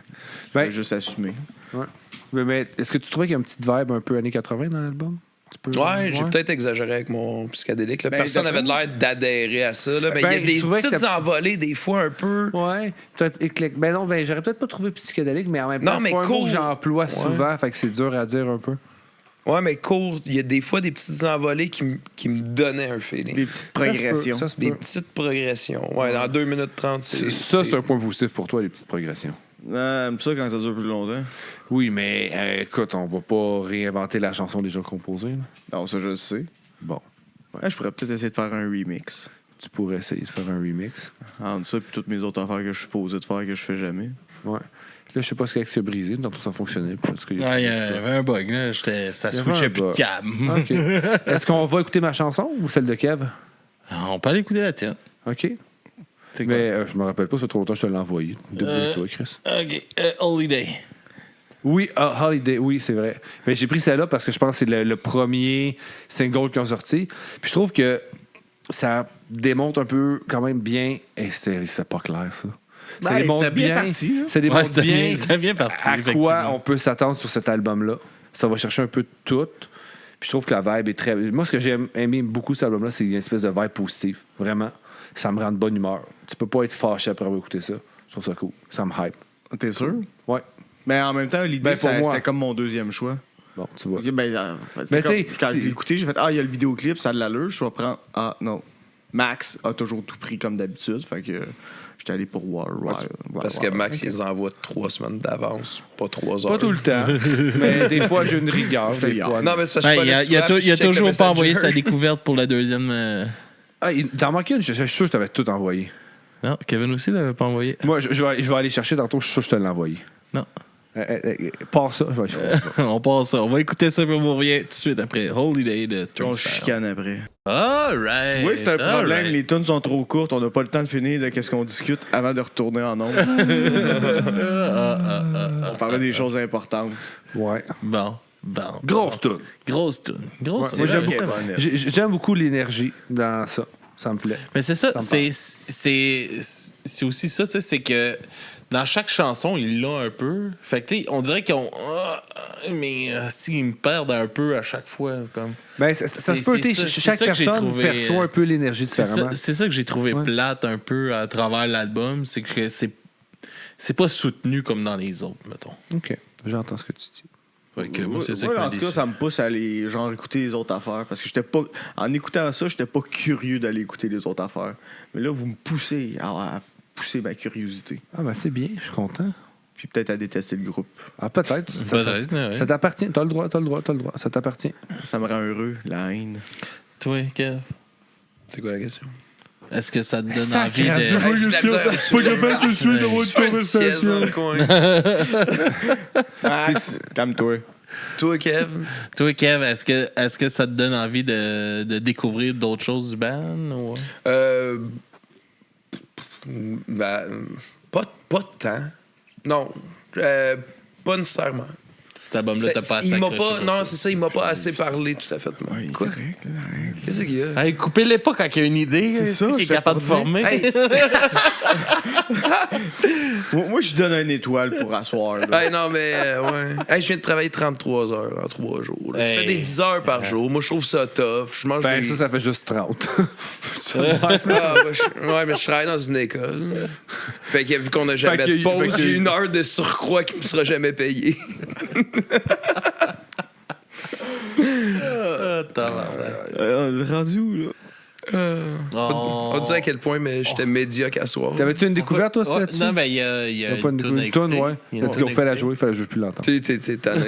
Je vais juste assumer. Ouais. Mais est-ce que tu trouvais qu'il y a une petite vibe un peu années 80 dans l'album? J'ai peut-être exagéré avec mon psychédélique. Personne n'avait l'air d'adhérer à ça. Là. Il y a des petites envolées, des fois, un peu. Ouais, peut-être éclectique. Ben non, j'aurais peut-être pas trouvé psychédélique, mais en même temps, c'est pas un mot que j'emploie souvent, fait que c'est dur à dire un peu. Ouais, mais court. Il y a des fois des petites envolées qui me donnaient un feeling. Des petites progressions. Des petites progressions. Ouais, dans 2 minutes 30, c'est un point positif pour toi, les petites progressions. J'aime ça quand ça dure plus longtemps. Oui, mais écoute, on va pas réinventer la chanson déjà composée. Là. Non, ça, je le sais. Bon. Ouais, je pourrais peut-être essayer de faire un remix. Tu pourrais essayer de faire un remix. Entre ça et toutes mes autres affaires que je suis posé de faire que je fais jamais. Ouais. Là, je sais pas ce qu'avec c'est brisé, donc ça fonctionnait. Il y avait un bug, là. Ça switchait plus de câble. OK. Est-ce qu'on va écouter ma chanson ou celle de Kev? On peut aller écouter la tienne. OK. Mais je me rappelle pas, ça fait trop longtemps que je te l'ai envoyé. Débrouille-toi, Chris. OK. Holiday. Oui, Holiday, oui, c'est vrai. Mais j'ai pris celle-là parce que je pense que c'est le premier single qu'ils ont sorti. Puis je trouve que ça démontre un peu quand même bien. C'est pas clair, ça. Ça démontre bien parti, ça démontre bien parti, à quoi on peut s'attendre sur cet album-là. Ça va chercher un peu de tout. Puis je trouve que la vibe est très... Moi, ce que j'ai aimé beaucoup cet album-là, c'est une espèce de vibe positive. Vraiment. Ça me rend de bonne humeur. Tu peux pas être fâché après avoir écouté ça. Je trouve ça cool. Ça me hype. T'es sûr? Ouais. Mais en même temps, l'idée, c'était comme mon deuxième choix. Bon, tu vois. Okay, quand j'ai écouté, j'ai fait il y a le vidéoclip, ça a de l'allure. Je vais prendre. Non. Max a toujours tout pris comme d'habitude. Fait que j'étais allé pour Wild. Parce que Max, il les envoie 3 semaines d'avance, pas 3 heures. Pas tout le temps. Mais des fois, j'ai une rigueur. Non, mais ça, il a toujours pas envoyé sa découverte pour la deuxième. T'en manques une? Je suis sûr que je t'avais tout envoyé. Non, Kevin aussi l'avait pas envoyé. Moi, je vais aller chercher tantôt, je suis sûr que je te l'ai envoyé. Non. Passe ça, je vais aller On passe ça. On va écouter ça, puis on revient tout de suite après Holiday de Turnstile. On chicane après. All right. Tu vois, c'est un problème. Les tunes sont trop courtes. On n'a pas le temps de finir de qu'est-ce qu'on discute avant de retourner en ondes. On parlait des choses importantes. Ouais. Bon. Grosse tune. Grosse tune. Moi, j'aime beaucoup l'énergie dans ça. Ça me plaît. Mais c'est ça. C'est aussi ça, tu sais, c'est que dans chaque chanson, il l'a un peu. Fait que, tu sais, on dirait qu'ils ils me perdent un peu à chaque fois. Comme. Ben, ça se peut, chaque personne perçoit un peu l'énergie différemment. C'est ça que j'ai trouvé plate un peu à travers l'album, c'est que c'est pas soutenu comme dans les autres, mettons. OK. J'entends ce que tu dis. Moi, c'est ça en tout cas, ça me pousse à aller écouter les autres affaires. Parce que en écoutant ça, j'étais pas curieux d'aller écouter les autres affaires. Mais là, vous me poussez à pousser ma curiosité. Ah, ben c'est bien, je suis content. Puis peut-être à détester le groupe. Ah, peut-être. Ça t'appartient. T'as le droit. Ça t'appartient. Ça me rend heureux, la haine. Toi, Kev? C'est quoi la question? Est-ce que ça te donne envie de... Calme-toi. Toi, Kev, est-ce que ça te donne envie de découvrir d'autres choses du band? Ou... pas tant. Non. Pas nécessairement. Cet album-là, t'as pas assez Non, c'est ça, il m'a pas assez parlé, tout à fait. Ouais, Quoi? correct, là, Qu'est-ce qu'il y a? Hey, coupez-les pas quand il y a une idée, c'est ça, qui est capable de former. Hey. Moi, je donne une étoile pour asseoir. Hey, non, mais ouais. Hey, je viens de travailler 33 heures en 3 jours. Là. Je fais des 10 heures par jour. Moi, je trouve ça tough. Je mange des... ça fait juste 30. Ouais, mais je travaille dans une école. Fait que vu qu'on a jamais de pause, j'ai 1 heure de surcroît qui me sera jamais payée. Rendu où, là? On disait à quel point mais j'étais médiocre à soir. T'avais-tu une découverte, toi, ça? Non, mais il y a pas une toune, ouais. Parce qu'on fait la jouer, il fallait juste plus l'entendre. T'es tanné.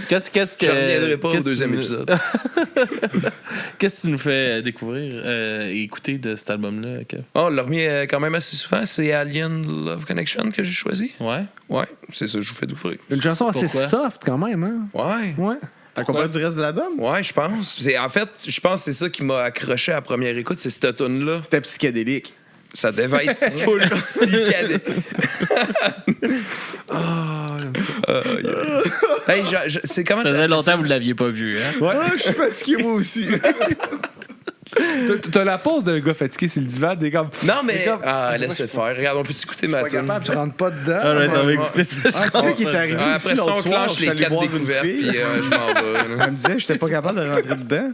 Qu'est-ce que... Je reviendrai pas au deuxième épisode. Qu'est-ce que tu nous fais découvrir et écouter de cet album-là, Kev? On l'a remis quand même assez souvent. C'est Alien Love Connection que j'ai choisi. Ouais? Ouais, c'est ça que je vous fais découvrir. Une chanson assez soft, quand même, hein? Ouais. Ouais. Accompagné du reste de l'album? Ouais, je pense. En fait, je pense que c'est ça qui m'a accroché à la première écoute, c'est cette tune-là. C'était psychédélique. Ça devait être full psychédélique. Hey, c'est comment... Ça faisait longtemps que vous ne l'aviez pas vu, hein? Ouais, je suis fatigué, moi aussi. T'as la pause d'un gars fatigué sur le divan, des gars. Non, mais... laisse-le faire. Regarde, on peut écouter ma tune. Je rentre pas dedans. Ah, ouais, t'avais écouté ça. C'est ça qui est arrivé. Après ça, on clenche les 4 découvertes, puis je m'en vais. Elle me disait, j'étais pas capable de rentrer dedans.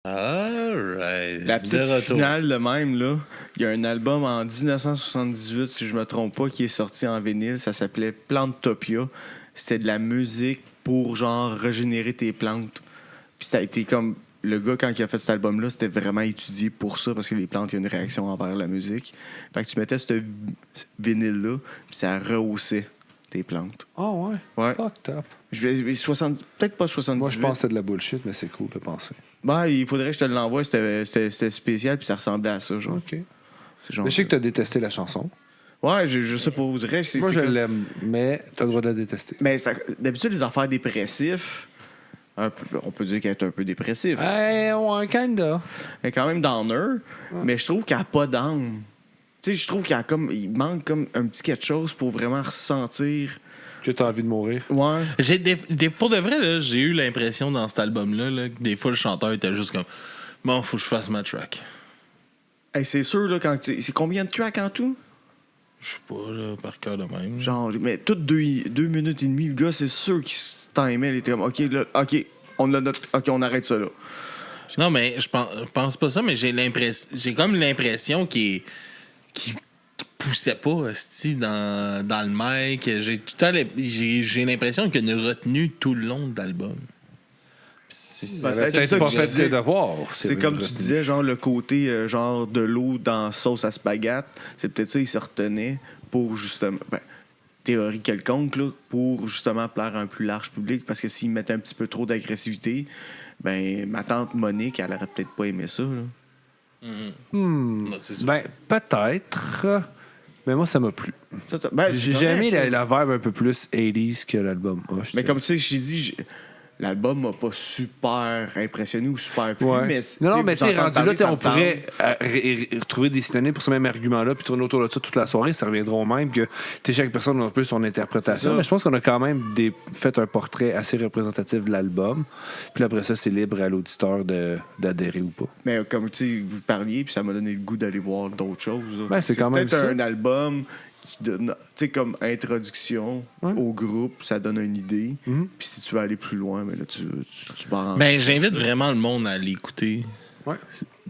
Alright. La petite finale, le même, là. Il y a un album en 1978, si je me trompe pas, qui est sorti en vinyle. Ça s'appelait Plantopia. C'était de la musique pour, genre, régénérer tes plantes. Puis ça a été comme... Le gars, quand il a fait cet album-là, c'était vraiment étudié pour ça, parce que les plantes, il y a une réaction envers la musique. Fait que tu mettais ce vinyle-là, puis ça rehaussait tes plantes. Oh, ouais. Fucked up. Peut-être pas 78. Moi, je pense que c'est de la bullshit, mais c'est cool de penser. Ben, il faudrait que je te l'envoie. C'était spécial, puis ça ressemblait à ça, genre. OK. Genre mais je sais que t'as détesté la chanson. Ouais, je sais pas. Vous direz, moi, je l'aime, mais t'as le droit de la détester. Mais d'habitude, les affaires dépressifs... on peut dire qu'elle est un peu dépressive. Ouais, kinda. Elle est quand même downer, mais je trouve qu'elle n'a pas d'âme. Tu sais, je trouve il manque comme un petit quelque chose pour vraiment ressentir... Que t'as envie de mourir. Ouais. Pour de vrai, là, j'ai eu l'impression dans cet album-là là, que des fois, le chanteur était juste comme « Bon, faut que je fasse ma track. Hey, c'est sûr, là, c'est combien de tracks en tout? Je sais pas, là, par cœur de même. Genre, mais toutes 2 minutes et demie, le gars, c'est sûr qu'il se timait. Il était comme, OK, on arrête ça là. Non, mais je pense pas ça, mais j'ai comme l'impression qu'il poussait pas hostie, dans le mic. J'ai l'impression qu'il y a une retenue tout le long de l'album. C'est pas fait ses devoirs. C'est comme tu disais, genre le côté genre de l'eau dans sauce à spaghette. C'est peut-être ça, il se retenait pour justement... théorie quelconque, là, pour justement plaire à un plus large public, parce que s'ils mettaient un petit peu trop d'agressivité, ma tante Monique, elle aurait peut-être pas aimé ça. Là. Peut-être... Mais moi, ça m'a plu. J'ai aimé la vibe un peu plus 80s que l'album. Mais comme tu sais, j'ai dit... L'album m'a pas super impressionné ou super plu, mais... Non, mais tu sais, rendu là, on pourrait retrouver des synonymes pour ce même argument-là, puis tourner autour de ça toute la soirée, ça reviendra au même que chaque personne a un peu son interprétation. Mais je pense qu'on a quand même fait un portrait assez représentatif de l'album. Puis après ça, c'est libre à l'auditeur d'adhérer ou pas. Mais comme tu sais, vous parliez, puis ça m'a donné le goût d'aller voir d'autres choses. C'est quand même peut-être ça. un album... qui donne, tu sais, comme introduction au groupe, ça donne une idée. Puis si tu veux aller plus loin, mais là, tu vas en... j'invite vraiment le monde à l'écouter. Ouais.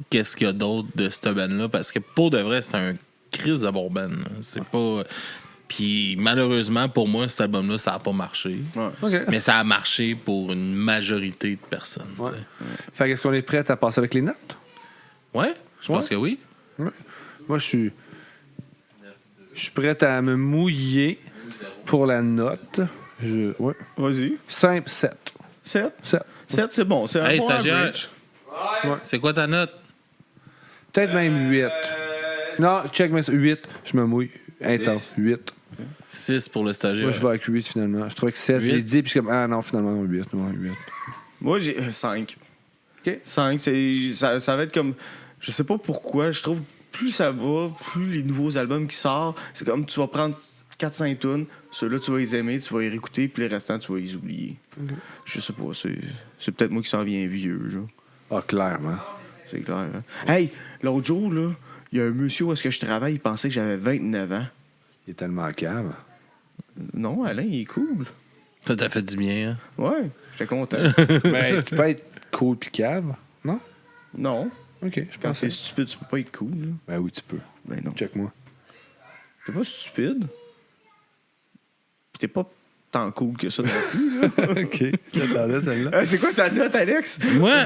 Qu'est-ce qu'il y a d'autre de cette band-là? Parce que pour de vrai, c'est un crise de bon band. C'est pas... Puis malheureusement, pour moi, cet album-là, ça n'a pas marché. Ouais. Okay. Mais ça a marché pour une majorité de personnes. Ouais. Fait qu'est-ce qu'on est prêt à passer avec les notes? Ouais, je pense que oui. Ouais. Moi, je suis prêt à me mouiller pour la note. Ouais. Vas-y. Simple, 7. 7, c'est bon. C'est un bon average. Ouais. C'est quoi ta note? Peut-être même 8. Non, check, mais 8. Je me mouille. Intense. 8. 6 pour le stagiaire. Moi, je vais avec 8 finalement. Je trouvais que 7. J'ai dit, puis comme, non, finalement, non, 8. Ouais, 8. Moi, j'ai 5. OK. 5, ça va être comme... Je sais pas pourquoi, je trouve plus ça va, plus les nouveaux albums qui sortent, c'est comme tu vas prendre 4-5 tunes. Ceux-là, tu vas les aimer, tu vas les réécouter, puis les restants, tu vas les oublier. Okay. Je sais pas, c'est peut-être moi qui s'en viens vieux, là. Ah, clairement. C'est clair. Hein? Hey, l'autre jour, là, il y a un monsieur où est-ce que je travaille, il pensait que j'avais 29 ans. Il est tellement cave. Non, Alain, il est cool. Ça t'a fait du bien, hein? Ouais, j'étais content. Mais tu peux être cool pis cave, non? Non. OK, je Quand pense. t'es stupide, tu peux pas être cool. Là. Ben oui, tu peux. Ben non. Check-moi. T'es pas stupide. Pis t'es pas tant cool que ça non plus. Là. OK, j'attendais celle-là. C'est quoi ta note, Alex? Moi,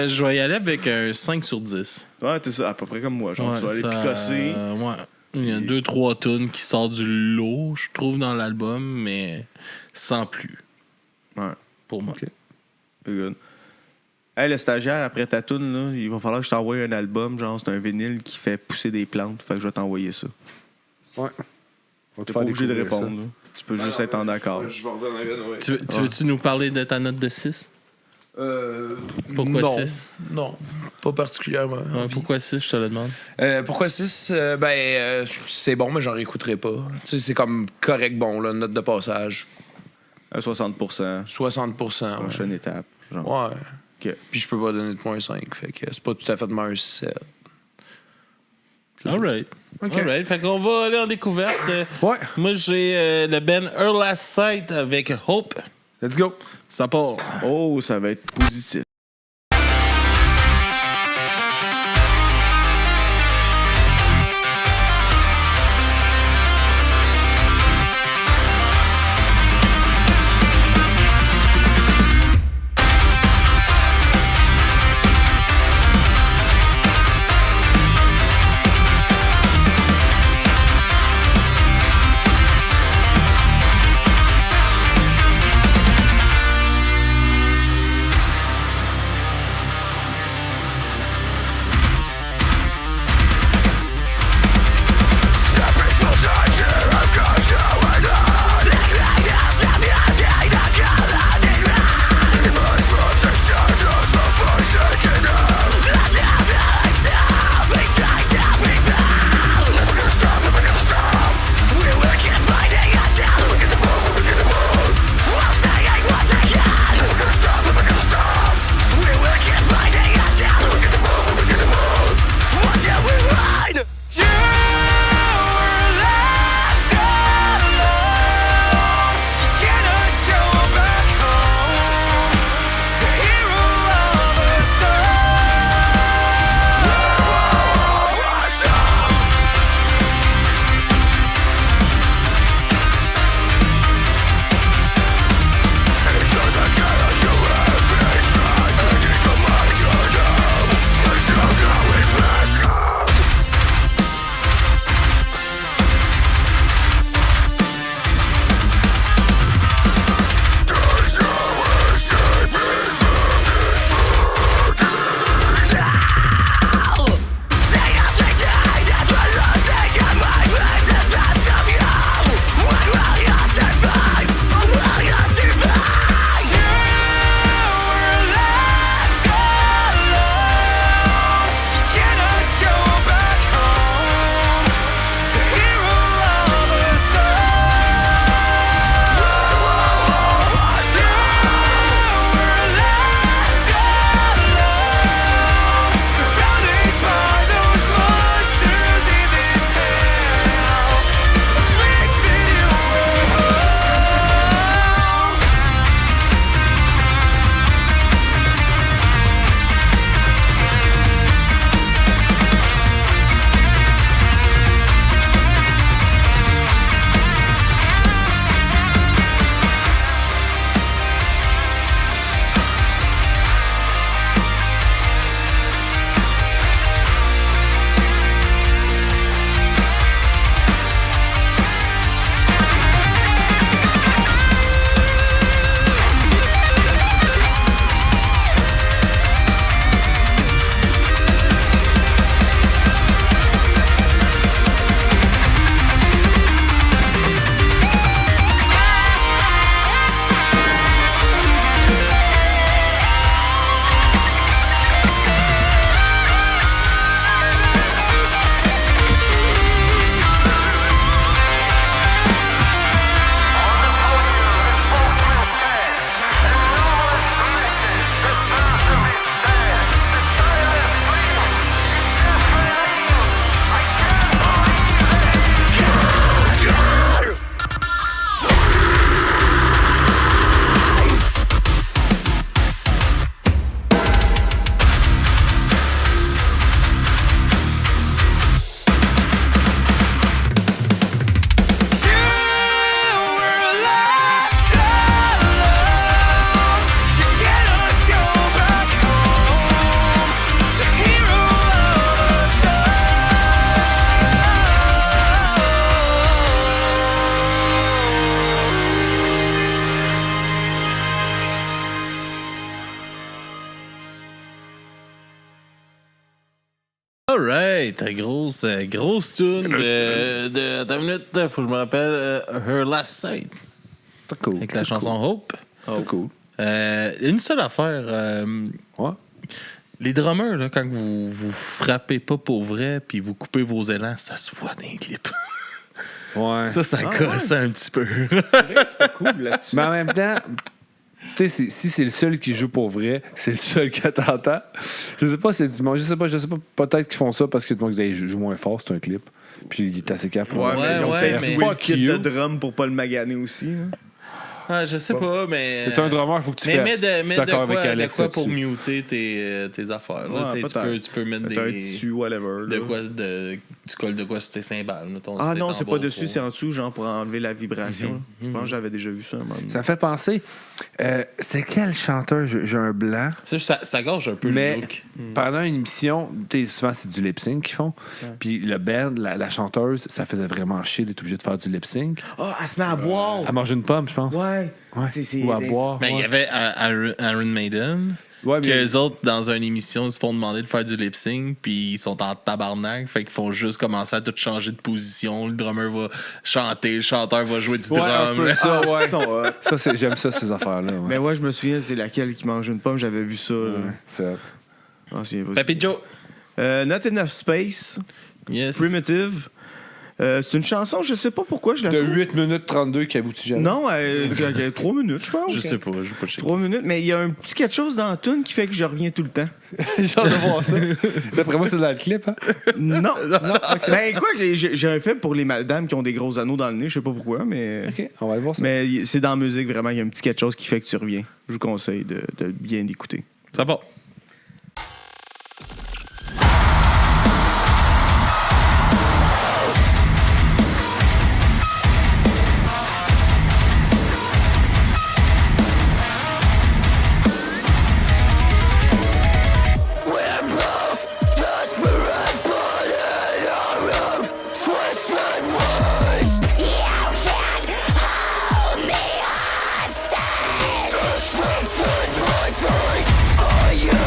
je vais y aller avec un 5 sur 10. Ouais, t'es ça, à peu près comme moi. Genre, ouais, tu vas aller picosser. Ouais. Il y a 2-3 tunes qui sortent du lot, je trouve, dans l'album, mais sans plus. Ouais. Pour moi. OK. Good. Hey, le stagiaire, après ta tune, là, il va falloir que je t'envoie un album. Genre, c'est un vinyle qui fait pousser des plantes. Fait que je vais t'envoyer ça. Ouais. T'es pas obligé de répondre. Là. Tu peux juste être en accord. Je vais redonner une. Tu veux-tu nous parler de ta note de 6? Pourquoi non, 6? Non, pas particulièrement. Pourquoi 6, je te le demande? Pourquoi 6? C'est bon, mais j'en réécouterai pas. Tu sais, c'est comme correct bon, là, note de passage. 60%. 60%. Prochaine étape. Genre. Ouais. Okay. Puis je peux pas donner de 0.5. Fait que c'est pas tout à fait de un 7. Alright. Okay. Alright. Fait qu'on va aller en découverte. Ouais. Moi, j'ai le band Her Last Sight avec Hope. Let's go. Ça part. Oh, ça va être positif. Alright, grosse tune de. Attends une minute, faut que je me rappelle. Her Last Sight. C'est cool. Avec la chanson Hope. Oh, cool. Une seule affaire. Ouais. Les drummers, là, quand vous frappez pas pour vrai puis vous coupez vos élans, ça se voit dans les clips. Ouais. Ça gosse un petit peu. C'est pas cool là-dessus. Mais en même temps, tu sais, si c'est le seul qui joue pour vrai, c'est le seul qui t'entend. Je sais pas, c'est du monde. Je sais pas. Peut-être qu'ils font ça parce que ils jouent moins fort, c'est un clip. Puis il est assez capable. Ouais, mais ils ont fait mais jouer le kit de drum pour pas le maganer aussi. Hein. Ah, je sais pas, mais. C'est un drummer, il faut que tu fasses. Mais de quoi pour là-dessus. muter tes affaires. Là, tu peux mettre un tissu, whatever. Tu colles de quoi sur tes cymbales. Ah non, c'est pas dessus, c'est en dessous, genre pour enlever la vibration. Je pense que j'avais déjà vu ça un moment donné. Ça me fait penser. C'est quel chanteur? J'ai un blanc. Ça gorge un peu le look. Pendant une émission, souvent c'est du lip-sync qu'ils font. Puis le band, la chanteuse, ça faisait vraiment chier d'être obligé de faire du lip-sync. Ah, elle se met à boire. Elle mange une pomme, je pense. Ouais. Ou à boire. Mais il y avait Iron Maiden. Ouais, Puis eux autres, dans une émission, ils se font demander de faire du lip-sync, puis ils sont en tabarnak. Fait qu'ils font juste commencer à tout changer de position. Le drummer va chanter, le chanteur va jouer du drum. Un peu ça, ouais. J'aime ça, ces affaires-là. Ouais. Mais ouais, je me souviens, c'est laquelle qui mange une pomme. J'avais vu ça. C'est Papy Joe. Not Enough Space. Yes. Primitive. C'est une chanson, je sais pas pourquoi je la trouve. De 8 minutes 32 qui aboutit jamais. Non, 3 minutes, je pense. Je sais pas, je vais pas checker. 3 minutes, mais il y a un petit quelque chose dans la tune qui fait que je reviens tout le temps. J'ai hâte de voir ça. D'après moi, c'est dans le clip, hein? Non. Okay. Ben, quoi, j'ai un fait pour les madames qui ont des gros anneaux dans le nez, je sais pas pourquoi, mais. OK, on va aller voir ça. Mais c'est dans la musique, vraiment, il y a un petit quelque chose qui fait que tu reviens. Je vous conseille de bien écouter. Ça va. Are you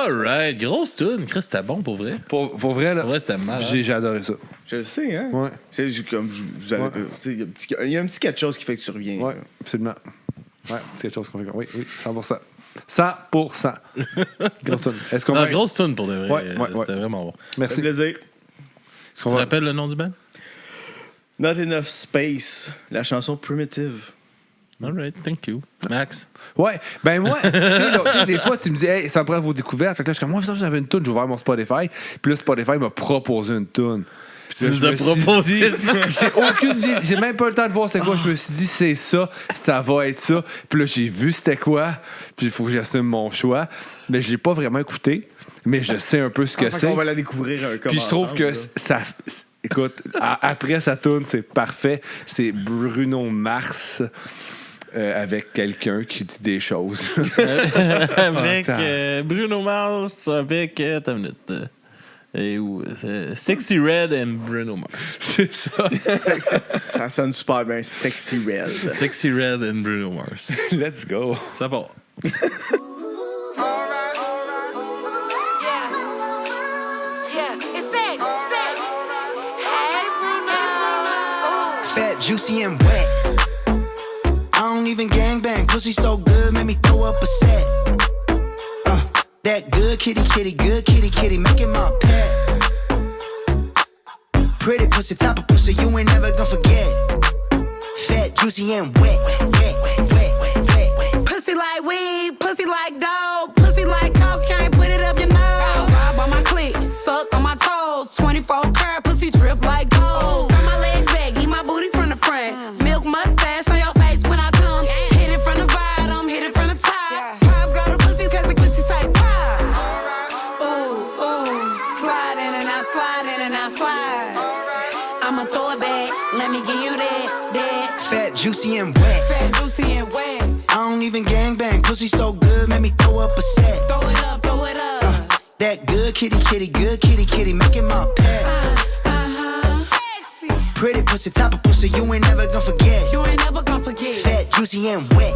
Alright, grosse tune. Chris, c'était bon pour vrai. Pour vrai, là. Pour vrai, c'était mal. J'ai adoré ça. Je le sais, hein? Ouais. C'est comme vous avez. Il y a un petit quelque chose qui fait que tu reviens. Ouais, absolument. Ouais, c'est quelque chose qu'on fait. Oui, 100%. 100%. Grosse tune. Est-ce qu'on grosse tune pour de vrai. Ouais. C'était vraiment bon. Merci. C'est plaisir. Tu te rappelles le nom du band? Not Enough Space, la chanson Primitive. Alright, thank you. Max? Ouais, ben moi, des fois, tu me dis, hey, ça me prend vos découvertes. Fait que là, je suis comme, moi, j'avais une tune, j'ai ouvert mon Spotify. Puis là, Spotify m'a proposé une tune. Puis tu nous as proposé ça. J'ai aucune idée, j'ai même pas le temps de voir c'est quoi. Je me suis dit, c'est ça, ça va être ça. Puis là, j'ai vu c'était quoi. Puis il faut que j'assume mon choix. Mais je l'ai pas vraiment écouté. Mais je sais un peu ce que c'est. On va la découvrir un Puis je trouve que ça. Écoute, après sa tune, c'est parfait. C'est Bruno Mars. Avec quelqu'un qui dit des choses. Avec Bruno Mars, avec. Attends une minute. Sexy Red and Bruno Mars. C'est ça. Ça sonne super bien. Sexy Red. Sexy Red and Bruno Mars. Let's go. Ça part. Fat, juicy, and wet. I don't even gangbang, pussy so good, made me throw up a set. That good kitty, good kitty, make it my pet. Pretty pussy, top of pussy, you ain't never gonna forget. Fat, juicy, and wet. Pussy like weed, pussy like dog, pussy like cocaine, put it up your nose. Ride on my clit, suck on my toes, 24 karat pussy drip like gold. Turn my legs back, eat my booty from the front. Milk mustache on your face when I come. Hit it from the bottom, hit it from the top. Pop girl the pussy cause the pussy type pop. Ooh, slide in and out, slide in and out, slide. I'ma throw it back, let me give you that. Fat, juicy, and wet. Fat, juicy, and wet. I don't even gangbang, pussy so good, make me throw up a set. Throw it up, throw it up. That good kitty, good kitty, make it my pet. Sexy. Pretty pussy, top of pussy, you ain't never gonna forget. You ain't never gonna forget. Fat, juicy, and wet.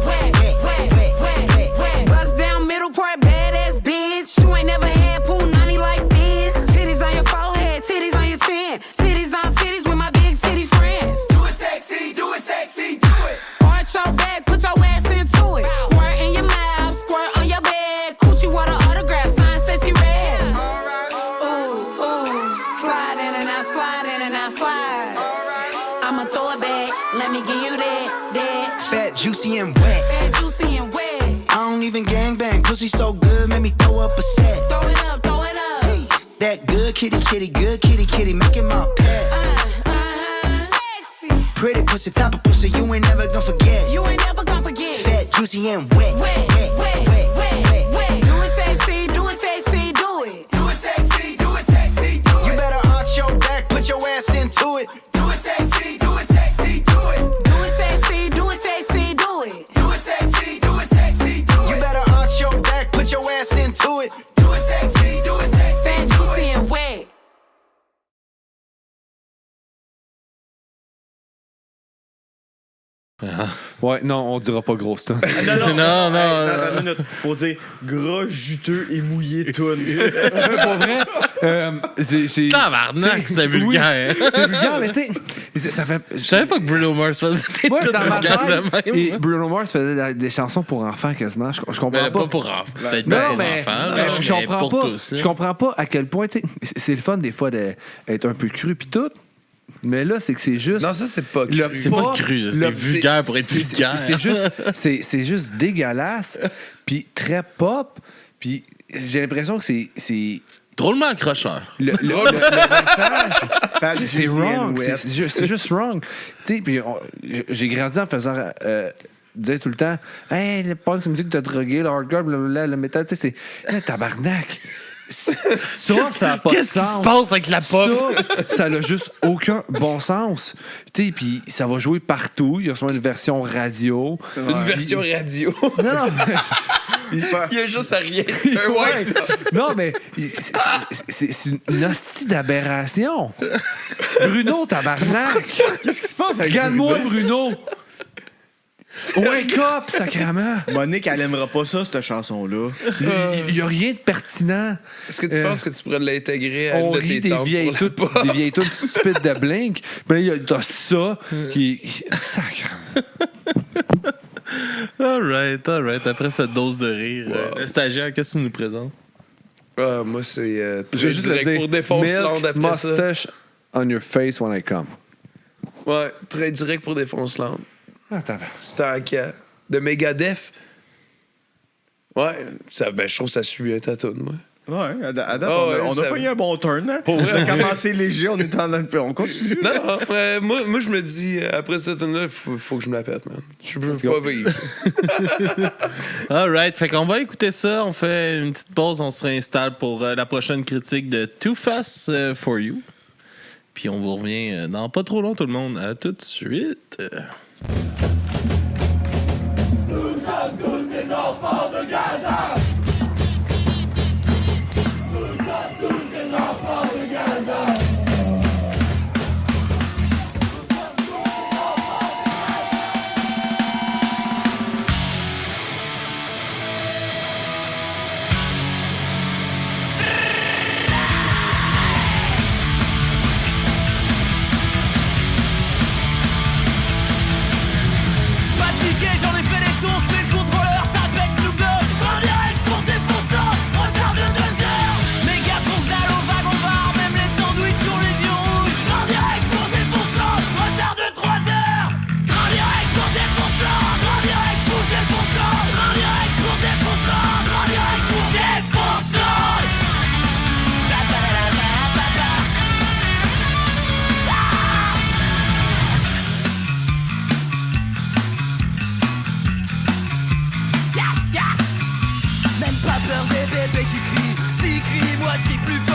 Bust down middle part, badass bitch. You ain't never had pool nanny like this. Titties on your forehead, titties on your chin. Titties on titties with my big titty friends. Do it sexy, do it sexy, do it. Arch your back, put your ass into it. Squirt in your mouth, squirt on your bed. Coochie water autograph, sign Sexy Red. Ooh, slide in and out, slide in and out, slide. I'ma throw it back, let me give you that. Fat, juicy, and wet. Fat, juicy, and wet. I don't even gangbang, pussy so good, make me throw up a set. Throw it up, throw it up. That good kitty, good kitty, make it my pet. Sexy. Pretty pussy, top of pussy, you ain't never gonna forget. You ain't never gonna forget. Fat, juicy, and wet. Do it sexy, do it sexy, do it. Do it sexy, do it sexy, do it. You better arch your back, put your ass into it. Do it sexy, do it sexy, do it. Do it sexy, do it sexy, do it. Do it sexy, do it sexy, do it. You better arch your back, put your ass into it. Do it sexy, do it sexy. Fat, juicy, and wet. Ouais, non, on dira pas grosse tonne. Non. Faut dire gras, juteux et mouillé tonne. Pour vrai, c'est. Tabarnak, c'est vulgaire. Oui, c'est vulgaire, mais tu sais, ça fait. Je savais pas que Bruno Mars faisait des tunes vulgaires de même. Et Bruno Mars faisait des chansons pour enfants quasiment. Je comprends pas. Pas pour enfants. Peut-être Non, pas pour mais enfants. je comprends pas à quel point, tu sais, c'est le fun des fois d'être un peu cru pis tout. Mais là, c'est que c'est juste. Non, ça, c'est pas cru. C'est pas cru, c'est vulgaire pour être vulgaire. C'est juste dégueulasse, puis très pop, puis j'ai l'impression que c'est drôlement accrocheur. Le message, c'est wrong. C'est juste wrong. Tu sais, puis j'ai grandi en faisant dire tout le temps, hey, le punk, c'est musique de drogué, le hardcore, le métal, tu sais, c'est tabarnak. Ça a pas de Qu'est-ce qui sens. se passe avec la pop? Ça n'a juste aucun bon sens. Tu sais, puis ça va jouer partout. Il y a sûrement une version radio. Une version radio. Non, Il y a juste à rien. non, mais c'est une hostie d'aberration. Bruno, tabarnak. Qu'est-ce qui se passe avec Regarde-moi, Bruno. Wake up, sacrément! Monique, elle aimera pas ça, cette chanson-là. Il n'y a rien de pertinent. Est-ce que tu penses que tu pourrais l'intégrer à une de tes des tantes vieilles tunes stupides de Blink. Mais là, il y a ça qui... Sacrément. All right. Après cette dose de rire, le stagiaire, qu'est-ce que tu nous présentes? Moi, c'est très direct pour Défonce-Land après mustache ça. On your face when I come. Ouais, très direct pour Défonce-Land. Attends. Tant qu'à. De Megadeth. Ouais, je trouve que ça suit ta tune, moi. Ouais, à date, on a pas eu un bon turn. Hein? Pour vrai, on a commencé léger, on est on continue. Non, moi, je me dis, après cette tune-là, faut que je me la pète, man. Je peux pas vivre. All right, fait qu'on va écouter ça, on fait une petite pause, on se réinstalle pour la prochaine critique de Too Fast for You. Puis on vous revient dans pas trop long, tout le monde. À tout de suite. Nous sommes tous des enfants de Gaza. Nous sommes tous des enfants de Gaza. J'en ai fait des tours, mais le contrôleur s'appelle Snoop Dogg. En direct pour défonçant, retard de 2 heures. Mes gars foncent là au wagon bar, même les sandwichs sur les yeux rouges. En direct pour défonçant, retard de 3 heures. En direct pour défonçant, en direct pour défonçant, en direct pour défonçant, en direct pour défonçant. Même pas peur des bébés qui crient. S'ils crient, moi je crie plus fort.